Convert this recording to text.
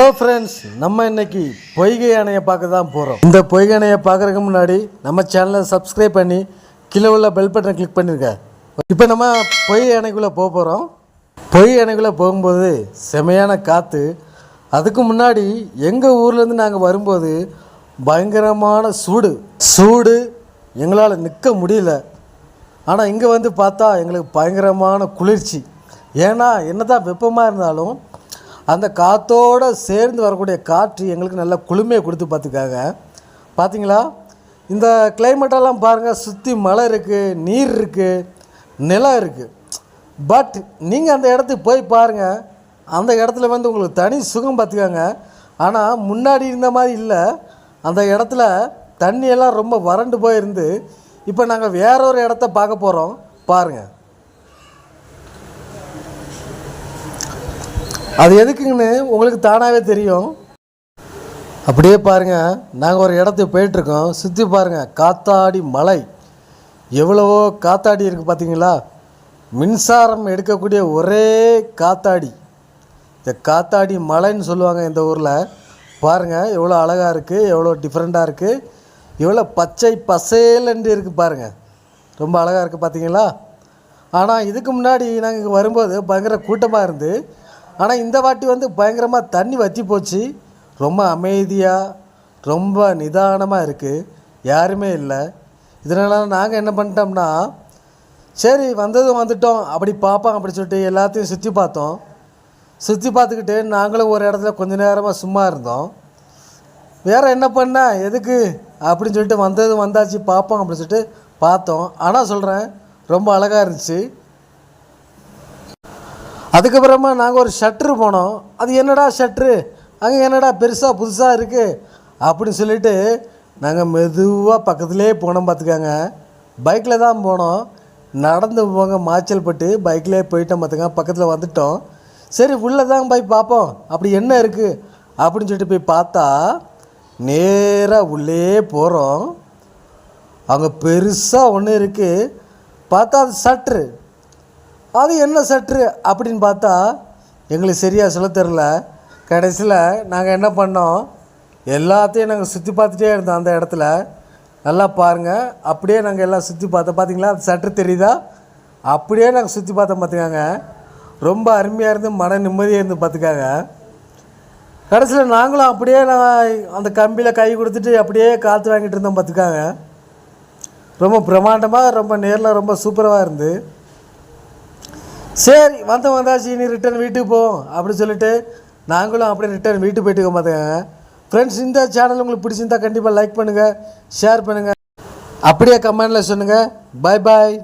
Hello friends, நம்ம இன்னைக்கு பொய்கை அணையை பார்க்க தான் போகிறோம். இந்த பொய்கை அணையை பார்க்குறதுக்கு முன்னாடி நம்ம சேனலை சப்ஸ்கிரைப் பண்ணி கீழே உள்ள பெல் பட்டனை கிளிக் பண்ணிருங்க. இப்போ நம்ம பொய்கை அணைக்குள்ளே போக போகிறோம். பொய்கை அணைக்குள்ளே போகும்போது செமையான காற்று. அதுக்கு முன்னாடி எங்கள் ஊர்லேருந்து நாங்கள் வரும்போது பயங்கரமான சூடு எங்களால் நிற்க முடியல. ஆனால் இங்கே வந்து பார்த்தா எங்களுக்கு பயங்கரமான குளிர்ச்சி. ஏன்னா என்ன தான் வெப்பமாக இருந்தாலும் அந்த காற்றோடு சேர்ந்து வரக்கூடிய காற்று எங்களுக்கு நல்ல குளுமையை கொடுத்து பார்த்தீங்களா. இந்த கிளைமேட்டெல்லாம் பாருங்கள், சுற்றி மலை இருக்குது, நீர் இருக்குது, நிலம் இருக்குது. பட் நீங்கள் அந்த இடத்துக்கு போய் பாருங்கள், அந்த இடத்துல வந்து உங்களுக்கு தனி சுகம் பார்த்துக்காங்க. ஆனால் முன்னாடி இருந்த மாதிரி இல்லை. அந்த இடத்துல தண்ணியெல்லாம் ரொம்ப வறண்டு போயிருந்து இப்போ நாங்கள் வேறொரு இடத்த பார்க்க போகிறோம். பாருங்கள், அது எதுக்குங்கன்னு உங்களுக்கு தானாகவே தெரியும். அப்படியே பாருங்கள், நாங்கள் ஒரு இடத்துக்கு போயிட்டுருக்கோம். சுற்றி பாருங்கள், காத்தாடி மலை எவ்வளவோ காத்தாடி இருக்குது பார்த்தீங்களா. மின்சாரம் எடுக்கக்கூடிய ஒரே காத்தாடி, இந்த காத்தாடி மலைன்னு சொல்லுவாங்க இந்த ஊரில். பாருங்கள் எவ்வளோ அழகாக இருக்குது, எவ்வளோ டிஃப்ரெண்ட்டாக இருக்குது, எவ்வளோ பச்சை பசேலன்று இருக்குது பாருங்கள், ரொம்ப அழகாக இருக்குது பார்த்தீங்களா. ஆனால் இதுக்கு முன்னாடி நாங்கள் இங்கே வரும்போது பயங்கர கூட்டமாக இருந்து, ஆனால் இந்த வாட்டி வந்து பயங்கரமாக தண்ணி வற்றி போச்சு. ரொம்ப அமைதியாக ரொம்ப நிதானமாக இருக்குது, யாருமே இல்லை. இதனால் நாங்கள் என்ன பண்ணிட்டோம்னா, சரி வந்துட்டோம் அப்படி பார்ப்போம் அப்படி சொல்லிட்டு எல்லாத்தையும் சுற்றி பார்த்தோம். சுற்றி பார்த்துக்கிட்டு நாங்களும் ஒரு இடத்துல கொஞ்ச நேரமாக சும்மா இருந்தோம். வேறு என்ன பண்ணால் எதுக்கு அப்படின்னு சொல்லிட்டு வந்தாச்சு பார்ப்போம் அப்படின்னு சொல்லிட்டு பார்த்தோம். ஆனால் சொல்கிறேன், ரொம்ப அழகாக இருந்துச்சு. அதுக்கப்புறமா நாங்கள் ஒரு ஷட்ரு போனோம். அது என்னடா ஷட்ரு, அங்கே என்னடா பெருசாக புதுசாக இருக்குது அப்படின்னு சொல்லிட்டு நாங்கள் மெதுவாக பக்கத்துலேயே போனோம் பார்த்துக்காங்க. பைக்கில் தான் போனோம், நடந்து போங்க மாய்ச்சல் பட்டு பைக்லேயே போயிட்டோம் பார்த்துக்காங்க. பக்கத்தில் வந்துட்டோம். சரி உள்ளே தான் போய் பார்ப்போம் அப்படி என்ன இருக்குது அப்படின்னு சொல்லிட்டு போய் பார்த்தா, நேராக உள்ளே போகிறோம். அங்கே பெருசாக ஒன்று இருக்குது. பார்த்தா அது ஷட்ரு. அது என்ன ஷட்ரு அப்படின்னு பார்த்தா எங்களுக்கு சரியாக சொல்ல தெரில. கடைசியில் நாங்கள் என்ன பண்ணோம், எல்லாத்தையும் நாங்கள் சுற்றி பார்த்துட்டே இருந்தோம் அந்த இடத்துல. நல்லா பாருங்கள், அப்படியே நாங்கள் எல்லாம் சுற்றி பார்த்தோம். பார்த்தீங்களா அது ஷட்ரு தெரியுதா, அப்படியே நாங்கள் சுற்றி பார்த்தோம் பார்த்துக்காங்க. ரொம்ப அருமையாக இருந்து மன நிம்மதியாக இருந்து பார்த்துக்காங்க. கடைசியில் நாங்களும் அப்படியே அந்த கம்பியில் கை கொடுத்துட்டு அப்படியே காற்று வாங்கிட்டு இருந்தோம் பார்த்துக்காங்க. ரொம்ப பிரம்மாண்டமாக ரொம்ப நேரில் ரொம்ப சூப்பராக இருந்து, சரி வந்தாச்சு இனி ரிட்டன் வீட்டுக்கு போவோம் அப்படின்னு சொல்லிட்டு நாங்களும் அப்படியே ரிட்டன் வீட்டுக்கு போயிட்டு பார்த்துக்கோங்க. ஃப்ரெண்ட்ஸ், இந்த சேனல் உங்களுக்கு பிடிச்சிருந்தா கண்டிப்பாக லைக் பண்ணுங்கள், ஷேர் பண்ணுங்கள், அப்படியே கமெண்டில் சொல்லுங்கள். பாய் பாய்.